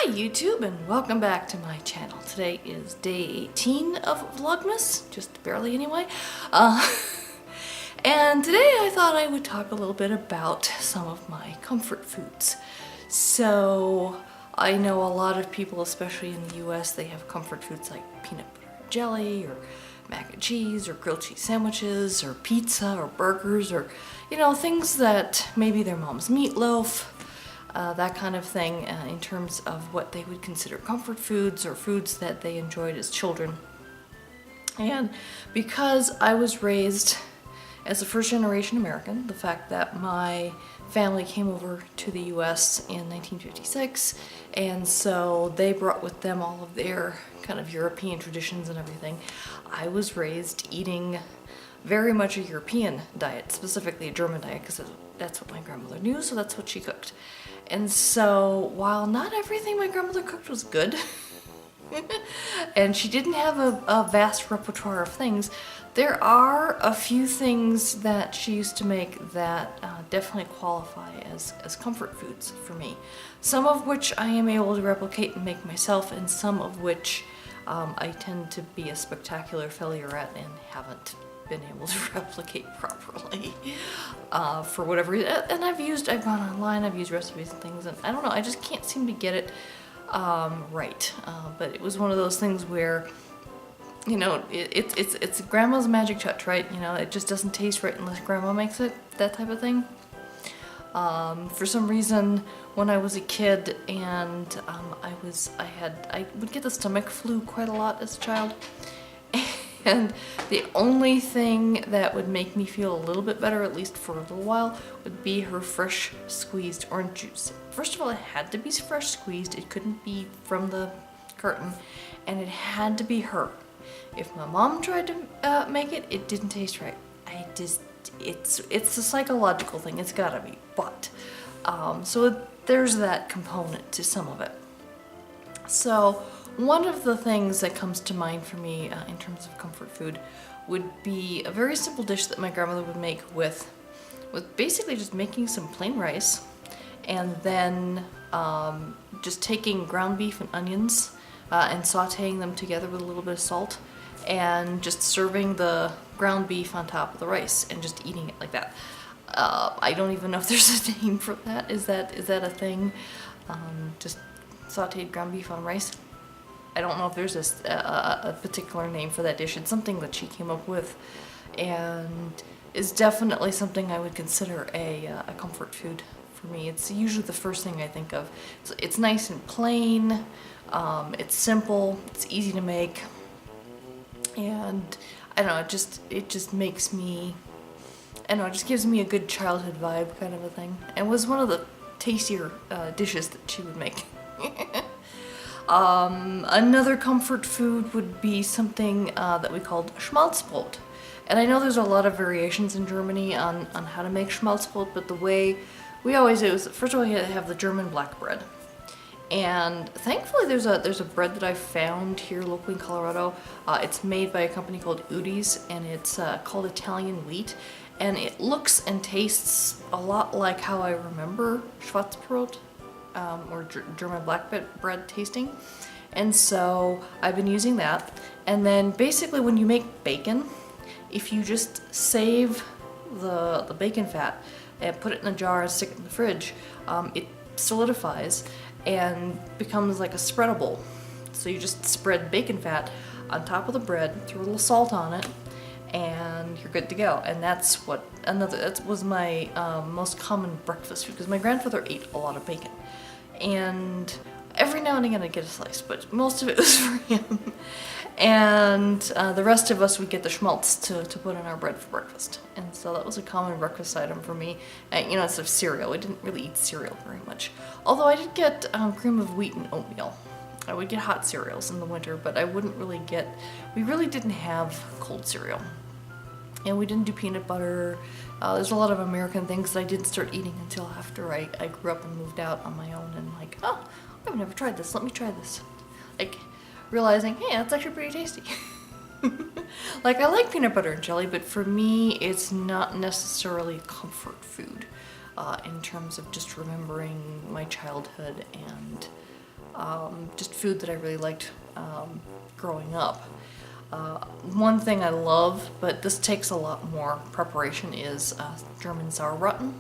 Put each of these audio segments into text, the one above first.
Hi YouTube and welcome back to my channel. Today is day 18 of Vlogmas, just barely anyway. And today I thought I would talk a little bit about some of my comfort foods. So I know a lot of people, especially in the US, they have comfort foods like peanut butter and jelly or mac and cheese or grilled cheese sandwiches or pizza or burgers or, you know, things that maybe their mom's meatloaf. That kind of thing in terms of what they would consider comfort foods or foods that they enjoyed as children. And because I was raised as a first-generation American, the fact that my family came over to the US in 1956, and so they brought with them all of their kind of European traditions and everything, I was raised eating very much a European diet, specifically a German diet, because that's what my grandmother knew, so that's what she cooked. And so while not everything my grandmother cooked was good, and she didn't have a vast repertoire of things, there are a few things that she used to make that definitely qualify as comfort foods for me. Some of which I am able to replicate and make myself, and some of which I tend to be a spectacular failure at and haven't been able to replicate properly for whatever reason. And I've gone online, I've used recipes and things, and I don't know, I just can't seem to get it right. But it was one of those things where, you know, it's grandma's magic touch, right? You know, it just doesn't taste right unless grandma makes it, that type of thing. For some reason, when I was a kid and I would get the stomach flu quite a lot as a child. And the only thing that would make me feel a little bit better, at least for a little while, would be her fresh squeezed orange juice. First of all, it had to be fresh squeezed. It couldn't be from the carton, and it had to be her. If my mom tried to make it, it didn't taste right. It's a psychological thing. It's gotta be, but so there's that component to some of it. So one of the things that comes to mind for me in terms of comfort food would be a very simple dish that my grandmother would make with basically just making some plain rice and then just taking ground beef and onions and sauteing them together with a little bit of salt and just serving the ground beef on top of the rice and just eating it like that. I don't even know if there's a name for that. Is that a thing? Just sauteed ground beef on rice? I don't know if there's a particular name for that dish. It's something that she came up with and is definitely something I would consider a comfort food for me. It's usually the first thing I think of. It's nice and plain, it's simple, it's easy to make, and I don't know, it just makes me, I don't know, it just gives me a good childhood vibe kind of a thing. And was one of the tastier dishes that she would make. Another comfort food would be something that we called Schmaltzbrot. And I know there's a lot of variations in Germany on how to make Schmaltzbrot, but the way we always do is, first of all, you have the German black bread. And thankfully there's a bread that I found here locally in Colorado. It's made by a company called Udi's, and it's called Italian wheat. And it looks and tastes a lot like how I remember Schwarzbrot. Or German black bread tasting. And so I've been using that. And then basically when you make bacon, if you just save the bacon fat and put it in a jar and stick it in the fridge, it solidifies and becomes like a spreadable. So you just spread bacon fat on top of the bread, throw a little salt on it, and you're good to go. And that was my most common breakfast food, because my grandfather ate a lot of bacon. And every now and again I'd get a slice, but most of it was for him. And the rest of us would get the schmaltz to put in our bread for breakfast. And so that was a common breakfast item for me. You know, instead of cereal. I didn't really eat cereal very much. Although I did get cream of wheat and oatmeal. I would get hot cereals in the winter, but I wouldn't really get, we really didn't have cold cereal. And we didn't do peanut butter. There's a lot of American things that I didn't start eating until after I grew up and moved out on my own, and like, oh, I've never tried this, let me try this. Like, realizing, hey, that's actually pretty tasty. Like, I like peanut butter and jelly, but for me, it's not necessarily comfort food in terms of just remembering my childhood and just food that I really liked growing up. One thing I love, but this takes a lot more preparation, is German sauerbraten.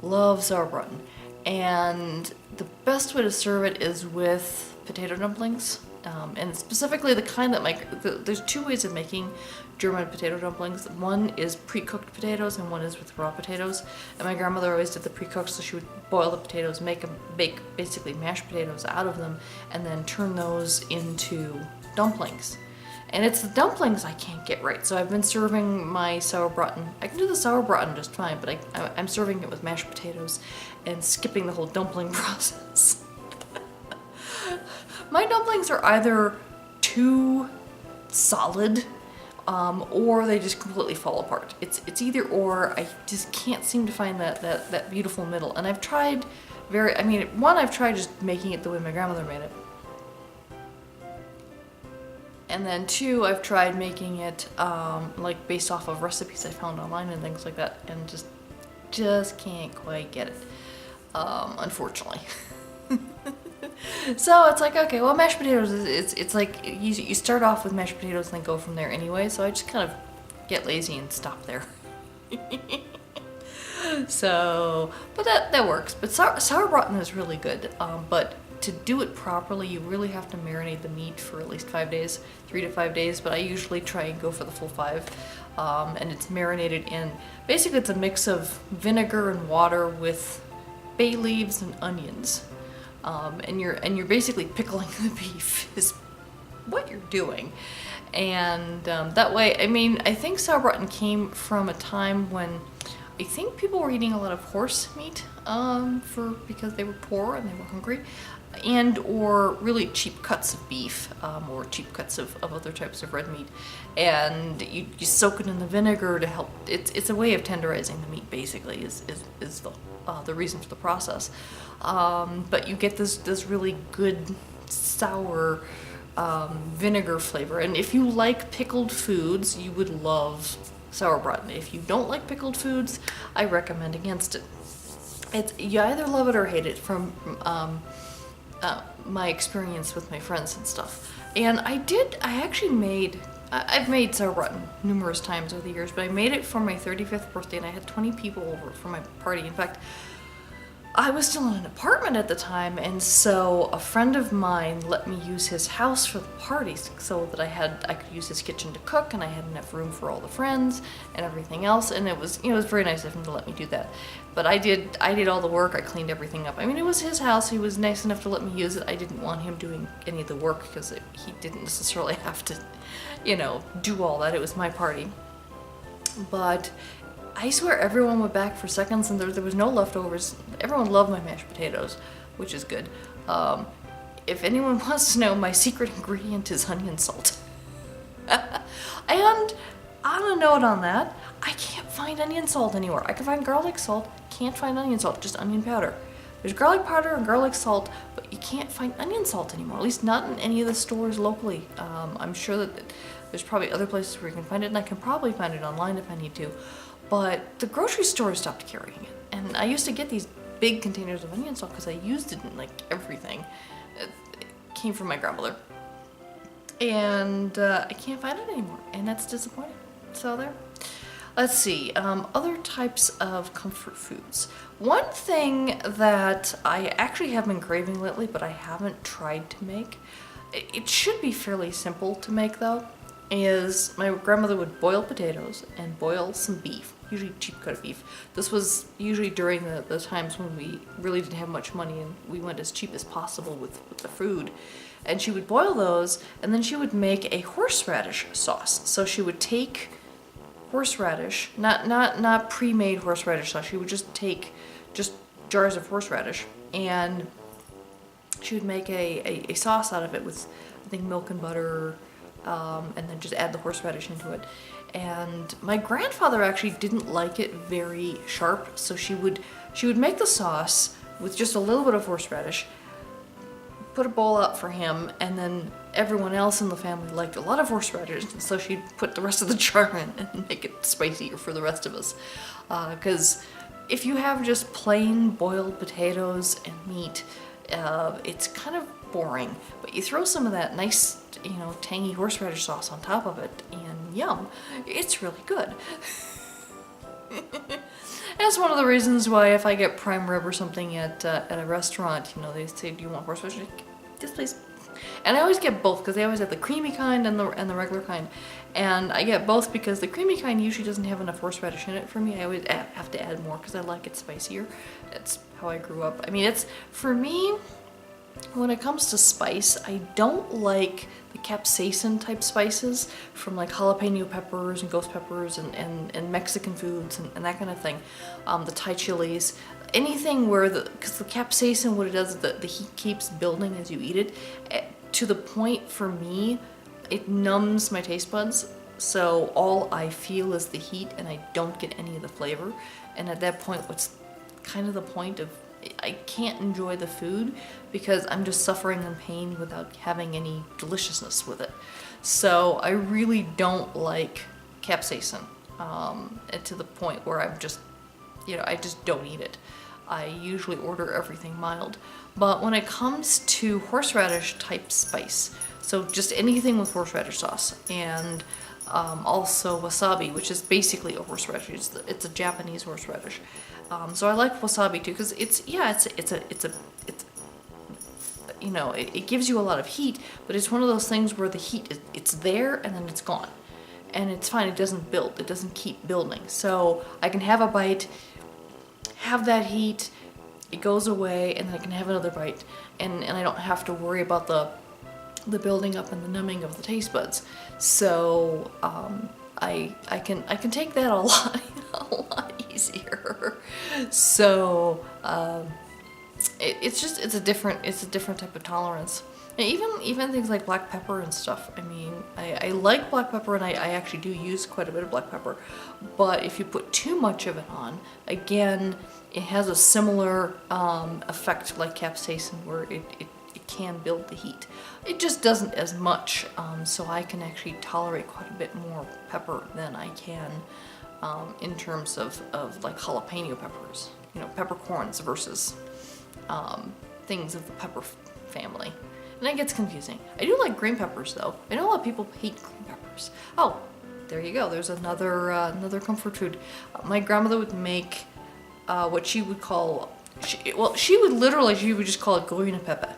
Love sauerbraten. And the best way to serve it is with potato dumplings. And specifically the kind that there's two ways of making German potato dumplings. One is pre-cooked potatoes and one is with raw potatoes. And my grandmother always did the pre-cooked, so she would boil the potatoes, bake basically mashed potatoes out of them, and then turn those into dumplings. And it's the dumplings I can't get right. So I've been serving my sauerbraten. I can do the sauerbraten just fine, but I'm serving it with mashed potatoes and skipping the whole dumpling process. My dumplings are either too solid or they just completely fall apart. It's either or. I just can't seem to find that beautiful middle. And I've tried I've tried just making it the way my grandmother made it. And then two, I've tried making it like based off of recipes I found online and things like that, and just can't quite get it, unfortunately. So it's like, okay, well, mashed potatoes, it's like you start off with mashed potatoes and then go from there anyway, so I just kind of get lazy and stop there. So, but that works. But sauerbraten is really good, but to do it properly, you really have to marinate the meat for at least 5 days, 3 to 5 days, but I usually try and go for the full 5. And it's marinated in, basically it's a mix of vinegar and water with bay leaves and onions. And you're basically pickling the beef is what you're doing. And that way, I think sauerbraten came from a time when I think people were eating a lot of horse meat because they were poor and they were hungry, and or really cheap cuts of beef or cheap cuts of other types of red meat, and you soak it in the vinegar to help. It's a way of tenderizing the meat, basically, is the reason for the process. But you get this really good sour vinegar flavor, and if you like pickled foods, you would love sauerbraten. If you don't like pickled foods, I recommend against it. You either love it or hate it, from my experience with my friends and stuff. And I've made sauerbraten numerous times over the years, but I made it for my 35th birthday and I had 20 people over for my party. In fact, I was still in an apartment at the time, and so a friend of mine let me use his house for the parties so that I could use his kitchen to cook, and I had enough room for all the friends and everything else, and it was very nice of him to let me do that. But I did all the work. I cleaned everything up. It was his house. He was nice enough to let me use it. I didn't want him doing any of the work because he didn't necessarily have to, do all that. It was my party. But I swear everyone went back for seconds and there was no leftovers. Everyone loved my mashed potatoes, which is good. If anyone wants to know, my secret ingredient is onion salt. And on a note on that, I can't find onion salt anywhere. I can find garlic salt, can't find onion salt, just onion powder. There's garlic powder and garlic salt, but you can't find onion salt anymore, at least not in any of the stores locally. I'm sure that there's probably other places where you can find it, and I can probably find it online if I need to. But the grocery store stopped carrying it. And I used to get these big containers of onion salt because I used it in like everything. It came from my grandmother. And I can't find it anymore, and that's disappointing. So there. Let's see, other types of comfort foods. One thing that I actually have been craving lately, but I haven't tried to make, it should be fairly simple to make though, is my grandmother would boil potatoes and boil some beef, usually cheap cut of beef. This was usually during the times when we really didn't have much money and we went as cheap as possible with the food. And she would boil those, and then she would make a horseradish sauce. So she would take horseradish, not pre-made horseradish sauce. She would just take jars of horseradish, and she would make a sauce out of it with, I think, milk and butter, and then just add the horseradish into it. And my grandfather actually didn't like it very sharp, so she would make the sauce with just a little bit of horseradish, put a bowl out for him, and then everyone else in the family liked a lot of horseradish, so she'd put the rest of the jar in and make it spicier for the rest of us. Because if you have just plain boiled potatoes and meat, it's kind of boring, but you throw some of that nice, you know, tangy horseradish sauce on top of it, and yum, it's really good. That's one of the reasons why if I get prime rib or something at a restaurant, you know, they say, do you want horseradish? Yes, please. And I always get both because they always have the creamy kind and the regular kind. And I get both because the creamy kind usually doesn't have enough horseradish in it for me. I always have to add more because I like it spicier. That's how I grew up. I mean, it's, for me, when it comes to spice, I don't like the capsaicin type spices from like jalapeno peppers and ghost peppers and Mexican foods and that kind of thing. The Thai chilies, anything where because the capsaicin, what it does is the heat keeps building as you eat it, to the point for me, it numbs my taste buds. So all I feel is the heat and I don't get any of the flavor. And at that point, what's kind of the point of, I can't enjoy the food because I'm just suffering in pain without having any deliciousness with it. So I really don't like capsaicin, to the point where I'm just, you know, I just don't eat it. I usually order everything mild. But when it comes to horseradish type spice, so just anything with horseradish sauce, and also wasabi, which is basically a horseradish. It's a Japanese horseradish. So I like wasabi too because it's you know, it gives you a lot of heat, but it's one of those things where the heat it's there and then it's gone, and it's fine. It doesn't build. It doesn't keep building. So I can have a bite, have that heat, it goes away, and then I can have another bite, and I don't have to worry about the building up and the numbing of the taste buds. So I can take that a lot easier. So it's a different type of tolerance. And even things like black pepper and stuff. I mean, I like black pepper, and I actually do use quite a bit of black pepper. But if you put too much of it on, again, it has a similar effect like capsaicin, where it can build the heat. It just doesn't as much, so I can actually tolerate quite a bit more pepper than I can in terms of like jalapeno peppers, you know, peppercorns versus things of the pepper family. And that gets confusing. I do like green peppers though. I know a lot of people hate green peppers. Oh, there you go. There's another comfort food. My grandmother would make what she would call, she would just call it grüne Peppe.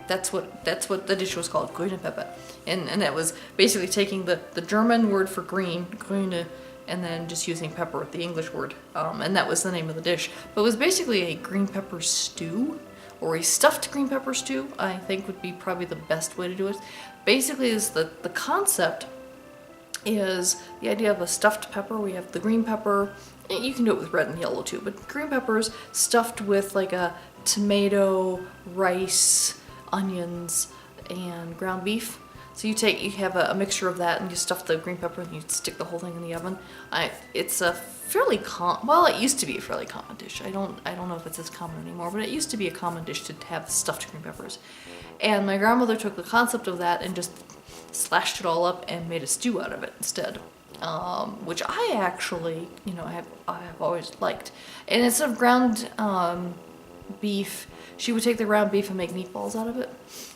That's what the dish was called, grüne Peppe. And that was basically taking the German word for green, grüne, and then just using pepper, the English word. And that was the name of the dish. But it was basically a green pepper stew, or a stuffed green pepper stew, I think would be probably the best way to do it. Basically, is the concept is the idea of a stuffed pepper. We have the green pepper, you can do it with red and yellow too, but green peppers stuffed with like a tomato, rice, onions, and ground beef. So you have a mixture of that and you stuff the green pepper and you stick the whole thing in the oven. It's a fairly well, it used to be a fairly common dish. I don't know if it's as common anymore, but it used to be a common dish to have stuffed green peppers. And my grandmother took the concept of that and just slashed it all up and made a stew out of it instead. Which I actually, you know, I have always liked. And instead of ground beef, she would take the ground beef and make meatballs out of it.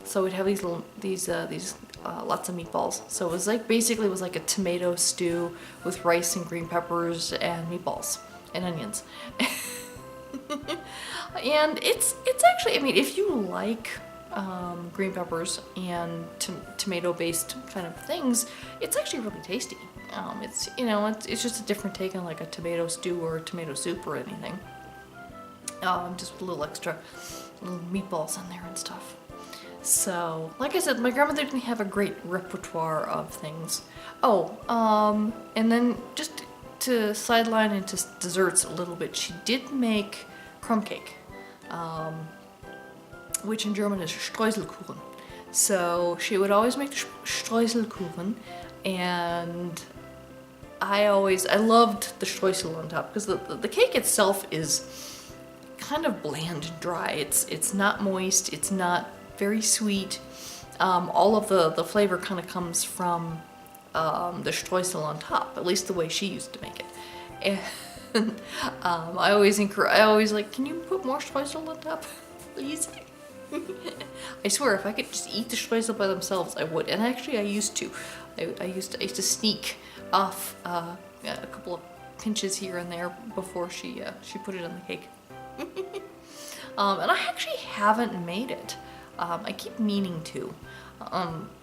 So we'd have these lots of meatballs. So it was like, basically it was like a tomato stew with rice and green peppers and meatballs and onions. And it's actually, I mean, if you like green peppers and tomato based kind of things, it's actually really tasty. It's, you know, it's just a different take on like a tomato stew or a tomato soup or anything. Just with a little extra little meatballs in there and stuff. So, like I said, my grandmother didn't have a great repertoire of things. Oh, and then just to sideline into desserts a little bit, she did make crumb cake, which in German is Streuselkuchen. So she would always make Streuselkuchen, and I loved the streusel on top, because the cake itself is kind of bland and dry. It's not moist, it's not very sweet. All of the flavor kind of comes from the streusel on top, at least the way she used to make it. And I always like, can you put more streusel on top, please? I swear, if I could just eat the streusel by themselves, I would. And actually, I used to. I used to sneak off a couple of pinches here and there before she put it on the cake. And I actually haven't made it. I keep meaning to.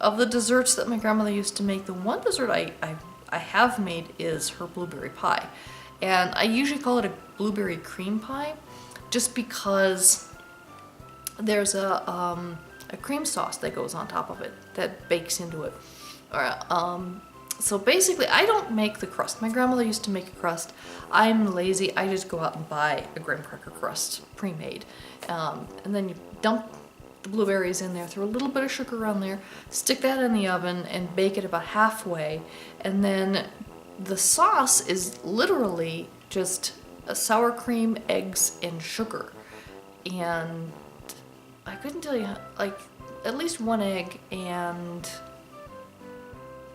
Of the desserts that my grandmother used to make, the one dessert I have made is her blueberry pie. And I usually call it a blueberry cream pie just because there's a cream sauce that goes on top of it that bakes into it. So basically, I don't make the crust. My grandmother used to make a crust. I'm lazy. I just go out and buy a graham cracker crust pre-made. And then you dump the blueberries in there, throw a little bit of sugar on there, stick that in the oven and bake it about halfway. And then the sauce is literally just a sour cream, eggs, and sugar. And I couldn't tell you, like, at least one egg, and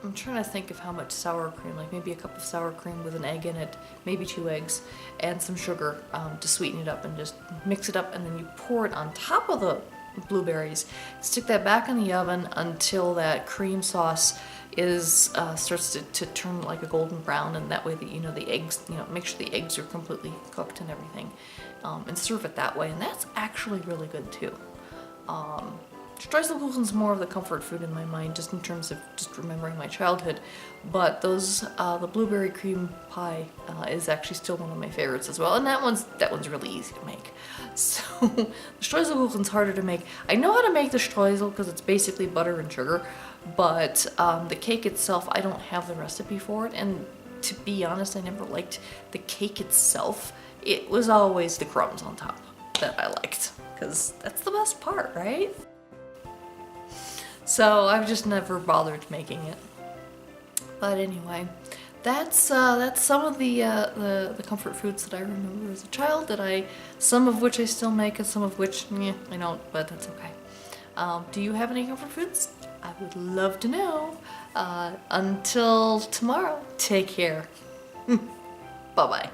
I'm trying to think of how much sour cream, like maybe a cup of sour cream with an egg in it, maybe 2 eggs, and some sugar to sweeten it up, and just mix it up, and then you pour it on top of the blueberries. Stick that back in the oven until that cream sauce is starts to turn like a golden brown, and that way the eggs, make sure the eggs are completely cooked and everything, and serve it that way, and that's actually really good too. Streuselkuchen's more of the comfort food in my mind, just in terms of just remembering my childhood, but the blueberry cream pie is actually still one of my favorites as well, and that one's really easy to make. So the Streuselkuchen's harder to make. I know how to make the streusel because it's basically butter and sugar, but the cake itself, I don't have the recipe for it, and to be honest, I never liked the cake itself. It was always the crumbs on top that I liked, because that's the best part, right? So I've just never bothered making it. But anyway, that's some of the comfort foods that I remember as a child, some of which I still make and some of which I don't, but that's okay. Do you have any comfort foods? I would love to know. Until tomorrow, take care. Bye-bye.